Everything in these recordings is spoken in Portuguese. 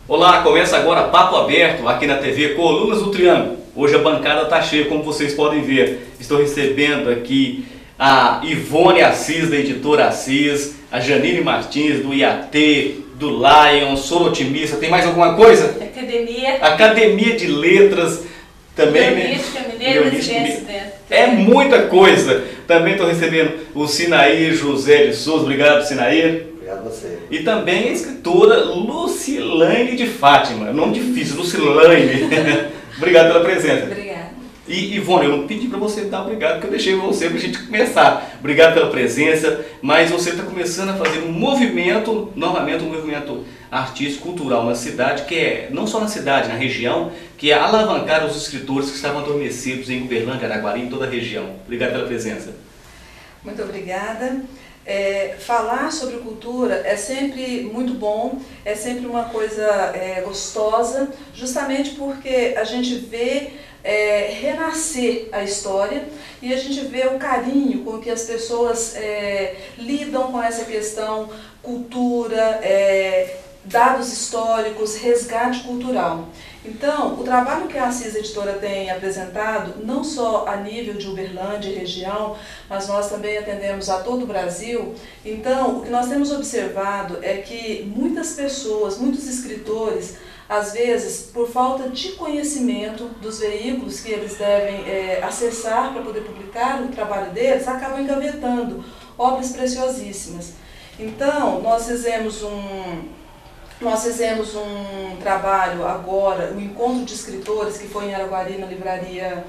Olá, começa agora Papo Aberto aqui na TV Colunas do Triângulo. Hoje a bancada está cheia, como vocês podem ver. Estou recebendo aqui a Ivone Assis, da Editora Assis, a Janine Martins, do IAT, do Lion, sou otimista. Tem mais alguma coisa? Academia de Letras também, né? É muita coisa. Também estou recebendo o Sinair José de Souza. Obrigado, Sinair. Obrigado a você. E também a escritora Lucilane de Fátima. Nome difícil, Lucilane. Obrigado pela presença. Obrigada. E Ivone, eu não pedi para você dar obrigado, porque eu deixei você para a gente começar. Obrigado pela presença, mas você está começando a fazer um movimento, novamente um movimento artístico, cultural na cidade, que é, não só na cidade, na região, que é alavancar os escritores que estavam adormecidos em Uberlândia, Araguari, em toda a região. Obrigado pela presença. Muito obrigada. Falar sobre cultura é sempre muito bom, é sempre uma coisa gostosa, justamente porque a gente vê renascer a história e a gente vê o carinho com que as pessoas lidam com essa questão cultura, dados históricos, resgate cultural. Então, o trabalho que a Assis Editora tem apresentado, não só a nível de Uberlândia e região, mas nós também atendemos a todo o Brasil. Então, o que nós temos observado é que muitas pessoas, muitos escritores, às vezes, por falta de conhecimento dos veículos que eles devem acessar para poder publicar o trabalho deles, acabam engavetando obras preciosíssimas. Então, nós fizemos um trabalho agora, um encontro de escritores que foi em Araguari, na livraria...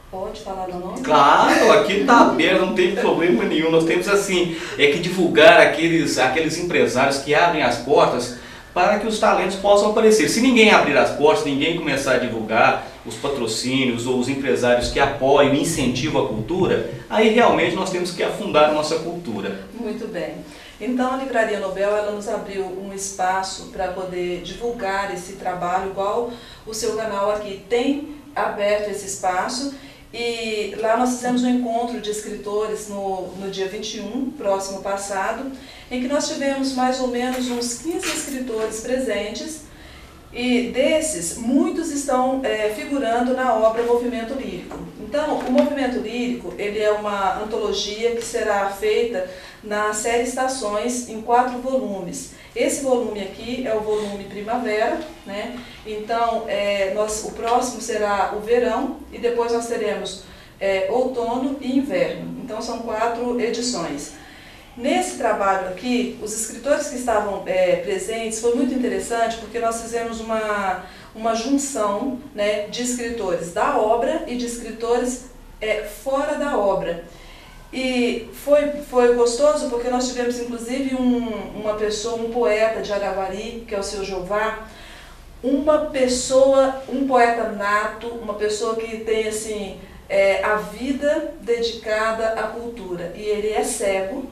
Pode falar o nome? Claro, aqui está aberto, não tem problema nenhum. Nós temos assim, que divulgar aqueles empresários que abrem as portas para que os talentos possam aparecer. Se ninguém abrir as portas, ninguém começar a divulgar os patrocínios ou os empresários que apoiam e incentivam a cultura, aí realmente nós temos que afundar a nossa cultura. Muito bem. Então a Livraria Nobel ela nos abriu um espaço para poder divulgar esse trabalho, igual o seu canal aqui tem aberto esse espaço. E lá nós fizemos um encontro de escritores no dia 21, próximo passado, em que nós tivemos mais ou menos uns 15 escritores presentes, e desses, muitos estão figurando na obra Movimento Lírico. Então, o Movimento Lírico ele é uma antologia que será feita na série Estações, em 4 volumes. Esse volume aqui é o volume Primavera, né? Então, o próximo será o Verão, e depois nós teremos Outono e Inverno. Então, são 4 edições. Nesse trabalho aqui, os escritores que estavam presentes, foi muito interessante, porque nós fizemos uma junção, né, de escritores da obra e de escritores fora da obra. E foi gostoso porque nós tivemos inclusive um poeta de Araguari, que é o seu Jeová, um poeta nato, uma pessoa que tem assim, a vida dedicada à cultura. E ele é cego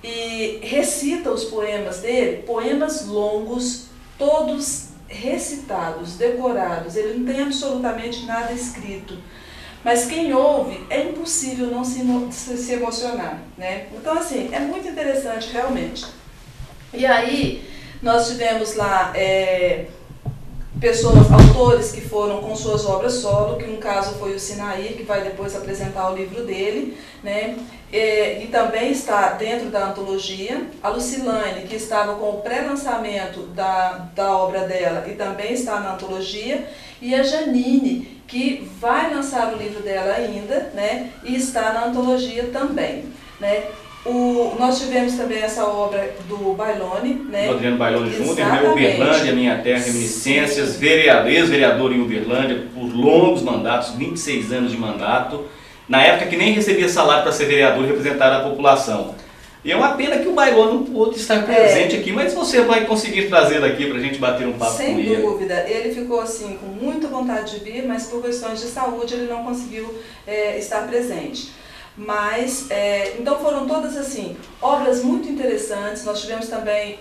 e recita os poemas dele, poemas longos, todos recitados, decorados, ele não tem absolutamente nada escrito. Mas quem ouve, é impossível não se emocionar, né? Então, assim, é muito interessante realmente. E aí, nós tivemos lá autores que foram com suas obras solo, que no caso foi o Sinair, que vai depois apresentar o livro dele, né? E também está dentro da antologia. A Lucilane, que estava com o pré-lançamento da obra dela e também está na antologia. E a Janine, que vai lançar o livro dela ainda, né? E está na antologia também, né? Nós tivemos também essa obra do Bailone, né? Do Adriano Bailone Júnior, Uberlândia, Minha Terra, Reminiscências, ex-vereador em Uberlândia, por longos mandatos, 26 anos de mandato, na época que nem recebia salário para ser vereador e representar a população. E é uma pena que o Bailone não pôde estar presente aqui, mas você vai conseguir trazê-lo aqui para a gente bater um papo com ele. Sem dúvida, ele ficou assim com muita vontade de vir, mas por questões de saúde ele não conseguiu estar presente. Mas, então foram todas assim, obras muito interessantes. Nós tivemos também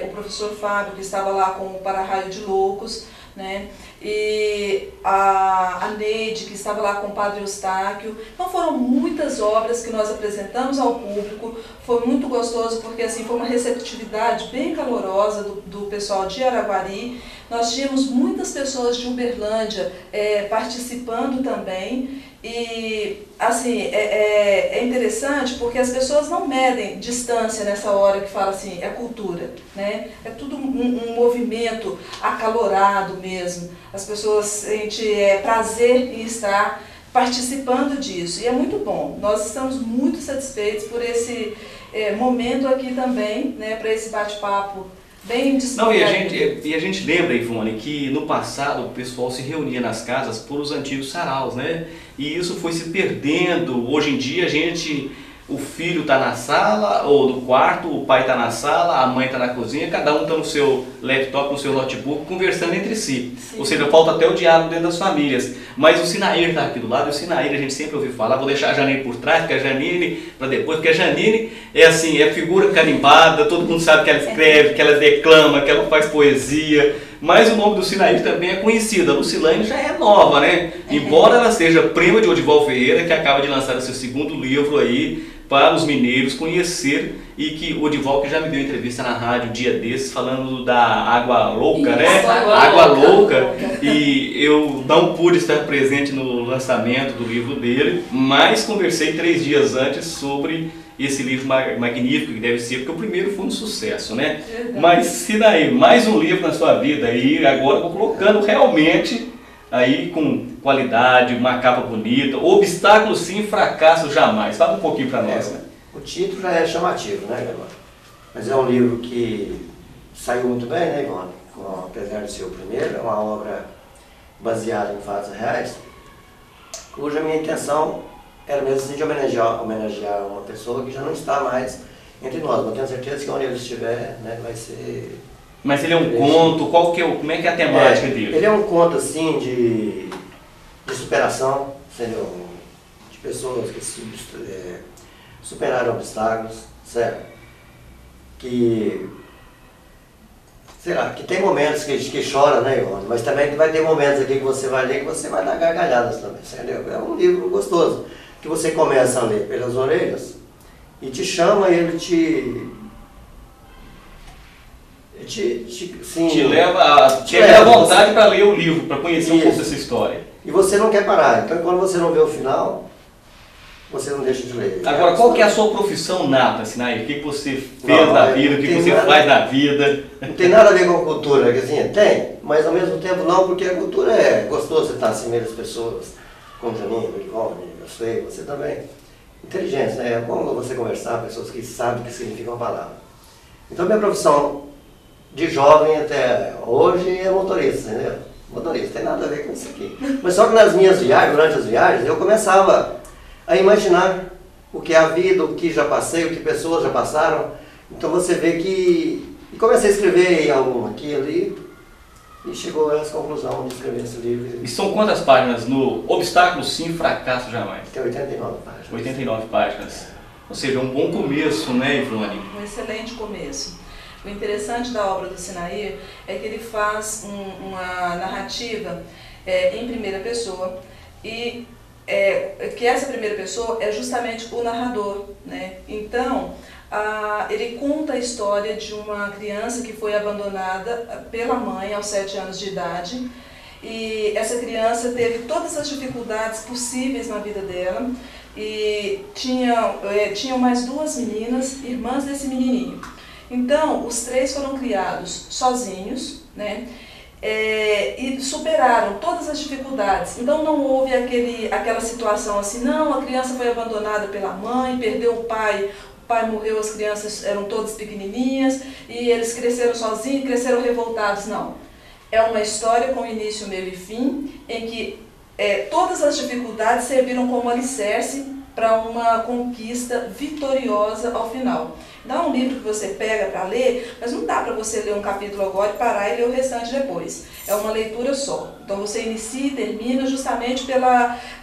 o professor Fábio, que estava lá com o Para-Raio de Loucos. né? E a Neide, que estava lá com o Padre Eustáquio. Então foram muitas obras que nós apresentamos ao público, foi muito gostoso porque assim, foi uma receptividade bem calorosa do pessoal de Araguari. Nós tínhamos muitas pessoas de Uberlândia participando também. E assim, é interessante porque as pessoas não medem distância nessa hora que fala assim, é cultura, né? É tudo um movimento acalorado mesmo. As pessoas sentem prazer em estar participando disso e é muito bom. Nós estamos muito satisfeitos por esse momento aqui também, né, para esse bate-papo bem descontraído. E a gente lembra, Ivone, que no passado o pessoal se reunia nas casas por os antigos saraus, né? E isso foi se perdendo. Hoje em dia o filho está na sala ou no quarto, o pai está na sala, a mãe está na cozinha, cada um está no seu laptop, no seu notebook, conversando entre si. Sim. Ou seja, falta até o diálogo dentro das famílias. Mas o Sinair está aqui do lado, e o Sinair a gente sempre ouviu falar, vou deixar a Janine por trás, porque a Janine para depois, porque a Janine é assim, é figura carimbada, todo mundo sabe que ela escreve, que ela declama, que ela faz poesia. Mas o nome do Sinair também é conhecido. A Lucilane já é nova, né? Embora ela seja prima de Odival Ferreira, que acaba de lançar o seu segundo livro aí para os mineiros conhecer, e que o Odival que já me deu entrevista na rádio um dia desses falando da Água Louca, né? Água Louca. E eu não pude estar presente no lançamento do livro dele, mas conversei 3 dias antes sobre esse livro magnífico que deve ser, porque o primeiro foi um sucesso, né? Mas Sinair, mais um livro na sua vida aí, agora vou colocando realmente aí com qualidade, uma capa bonita, obstáculo sim, fracasso jamais. Fala um pouquinho para nós. Né? O título já é chamativo, né, Ivone? Mas é um livro que saiu muito bem, né, Ivone? Apesar de ser o primeiro, é uma obra baseada em fatos reais, cuja minha intenção era mesmo assim de homenagear uma pessoa que já não está mais entre nós, mas tenho certeza que onde ele estiver, né, vai ser... Mas ele é um conto, como é que é a temática dele? Ele é um conto assim de superação, entendeu? De pessoas que superaram obstáculos, certo? Que, sei lá, que tem momentos que chora, né, Ivone? Mas também vai ter momentos aqui que você vai ler que você vai dar gargalhadas também, entendeu? É um livro gostoso, que você começa a ler pelas orelhas e te chama e ele te leva a vontade para ler o livro, para conhecer um pouco dessa história. E você não quer parar, então quando você não vê o final, você não deixa de ler. Agora, qual que é a sua profissão nata, Sinair? O que você fez na vida, o que você faz na vida? Não tem nada a ver com a cultura, assim, tem, mas ao mesmo tempo não, porque a cultura é gostoso você estar assim meio das pessoas, como Janine, Ivone, eu sei, você também. Inteligente, né? É bom você conversar com pessoas que sabem o que significa uma palavra. Então minha profissão de jovem até hoje é motorista, entendeu? Motorista, tem nada a ver com isso aqui. Mas só que nas minhas viagens, durante as viagens, eu começava a imaginar o que é a vida, o que já passei, o que pessoas já passaram. Então você vê que... E comecei a escrever algo aqui e ali, e chegou a essa conclusão de escrever esse livro. E são quantas páginas no Obstáculo Sim, Fracasso Jamais? Tem 89 páginas. 89 páginas. Ou seja, um bom começo, né, Ivone? Um excelente começo. O interessante da obra do Sinair é que ele faz uma narrativa em primeira pessoa e que essa primeira pessoa é justamente o narrador, né? Então, ele conta a história de uma criança que foi abandonada pela mãe aos 7 anos de idade, e essa criança teve todas as dificuldades possíveis na vida dela e tinham mais 2 meninas, irmãs desse menininho. Então, os 3 foram criados sozinhos, né? E superaram todas as dificuldades. Então não houve aquela situação assim, não, a criança foi abandonada pela mãe, perdeu o pai morreu, as crianças eram todas pequenininhas e eles cresceram sozinhos, cresceram revoltados. Não. É uma história com início, meio e fim, em que todas as dificuldades serviram como alicerce para uma conquista vitoriosa ao final. Dá um livro que você pega para ler, mas não dá para você ler um capítulo agora e parar e ler o restante depois. É uma leitura só. Então você inicia e termina justamente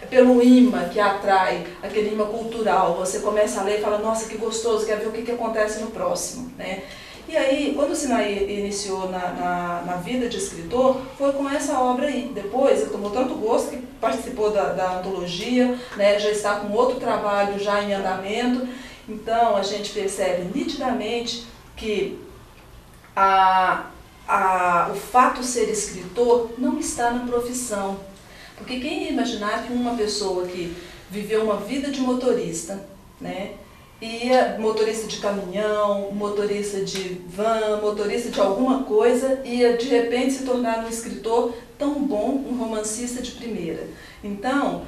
pelo imã que atrai, aquele imã cultural. Você começa a ler e fala, nossa, que gostoso, quero ver o que acontece no próximo, né? E aí, quando o Sinaí iniciou na vida de escritor, foi com essa obra aí. Depois, ele tomou tanto gosto que participou da antologia, né, já está com outro trabalho já em andamento. Então, a gente percebe nitidamente que o fato de ser escritor não está na profissão. Porque quem ia imaginar que uma pessoa que viveu uma vida de motorista, né, motorista de caminhão, motorista de van, motorista de alguma coisa, ia de repente se tornar um escritor tão bom, um romancista de primeira. Então,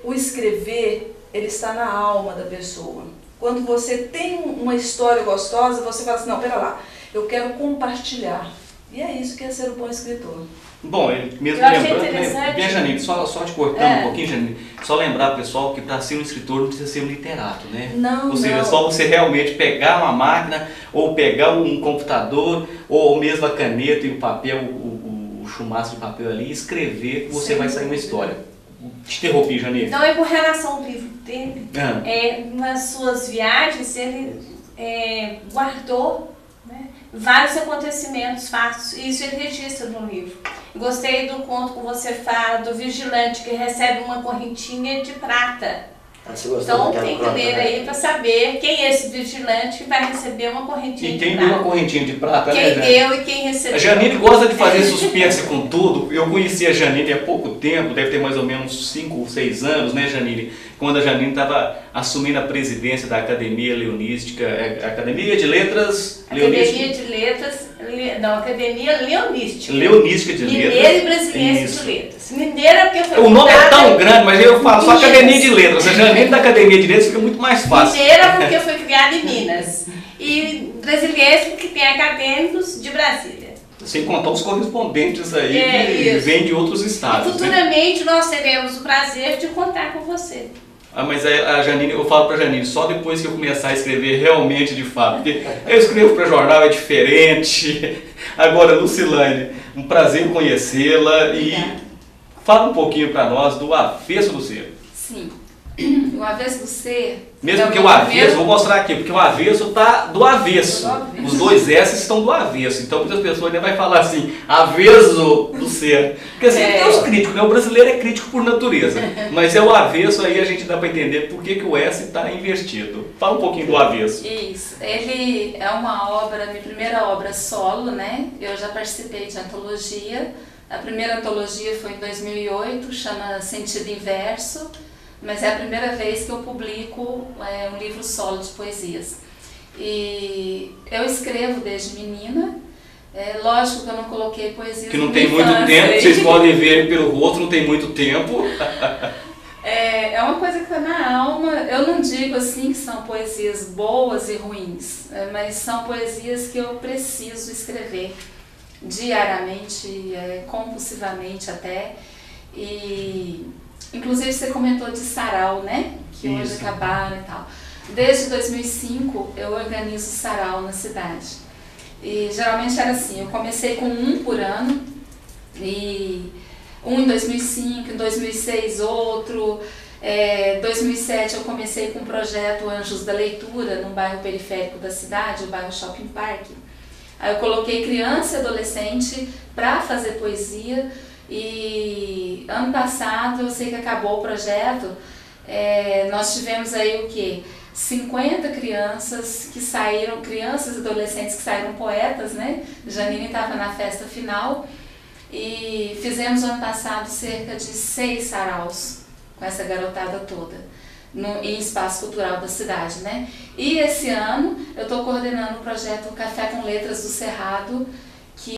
o escrever, ele está na alma da pessoa. Quando você tem uma história gostosa, você fala assim, não, pera lá, eu quero compartilhar. E é isso que é ser um bom escritor. Bom, mesmo lembrando, né, Janine, só te cortando um pouquinho, Janine, só lembrar, pessoal, que para ser um escritor não precisa ser um literato, né? Não, ou seja, não. É só você realmente pegar uma máquina, ou pegar um computador, ou mesmo a caneta e o papel, o chumaço de papel ali, e escrever, que você vai sair uma história. Te interrompi, Janine. Então, com relação ao livro dele, nas suas viagens, ele guardou, né, vários acontecimentos, fatos, e isso ele registra no livro. Gostei do conto que você fala do vigilante que recebe uma correntinha de prata. Então tem que ler aí para saber quem é esse vigilante que vai receber uma correntinha de prata. E quem deu uma correntinha de prata, quem né, deu e quem recebeu. A Janine gosta de fazer suspense com tudo. Eu conheci a Janine há pouco tempo, deve ter mais ou menos 5 ou 6 anos, né, Janine? Quando a Janine estava assumindo a presidência da Academia Leonística, Academia de Letras... Academia de Letras, não, Academia Leonística. Leonística de Letras. Mineira e Brasiliense de Letras. Mineira porque foi o nome é tão grande, mas eu falo só Minas. Academia de Letras. A Janine da Academia de Letras fica muito mais fácil. Mineira porque foi criada em Minas. E Brasiliense porque tem acadêmicos de Brasília. Sem contar os correspondentes aí que vêm de outros estados. E futuramente nós teremos o prazer de contar com você. Mas a Janine, eu falo pra Janine, só depois que eu começar a escrever realmente de fato, porque eu escrevo para jornal, é diferente. Agora, Lucilane, um prazer conhecê-la e fala um pouquinho para nós do Avesso do Ser. Sim, o Avesso do Ser... Mesmo porque o avesso, vou mostrar aqui, porque o avesso está do avesso. Os dois S estão do avesso. Então muitas pessoas ainda vai falar assim, avesso do ser. Porque assim, tem os críticos, né? O brasileiro é crítico por natureza. Mas é o avesso aí a gente dá para entender por que o S está invertido. Fala um pouquinho do avesso. Isso, ele é uma obra, minha primeira obra solo, né? Eu já participei de antologia. A primeira antologia foi em 2008, chama Sentido Inverso. Mas é a primeira vez que eu publico um livro solo de poesias. E eu escrevo desde menina. Lógico que eu não coloquei poesias. Que não tem muito tempo, vocês podem ver pelo rosto, não tem muito tempo. É uma coisa que está na alma. Eu não digo assim que são poesias boas e ruins, mas são poesias que eu preciso escrever diariamente, compulsivamente até. E inclusive você comentou de sarau, né? Que hoje acabaram e tal. Desde 2005 eu organizo sarau na cidade. E geralmente era assim, eu comecei com um por ano, e um em 2005, em 2006 outro, 2007 eu comecei com o projeto Anjos da Leitura, num bairro periférico da cidade, o bairro Shopping Park. Aí eu coloquei criança e adolescente para fazer poesia. E ano passado, eu sei que acabou o projeto, nós tivemos aí o quê? 50 crianças que saíram, crianças e adolescentes que saíram poetas, né? Janine estava na festa final e fizemos ano passado cerca de 6 saraus com essa garotada toda, em espaço cultural da cidade, né? E esse ano eu estou coordenando o projeto Café com Letras do Cerrado,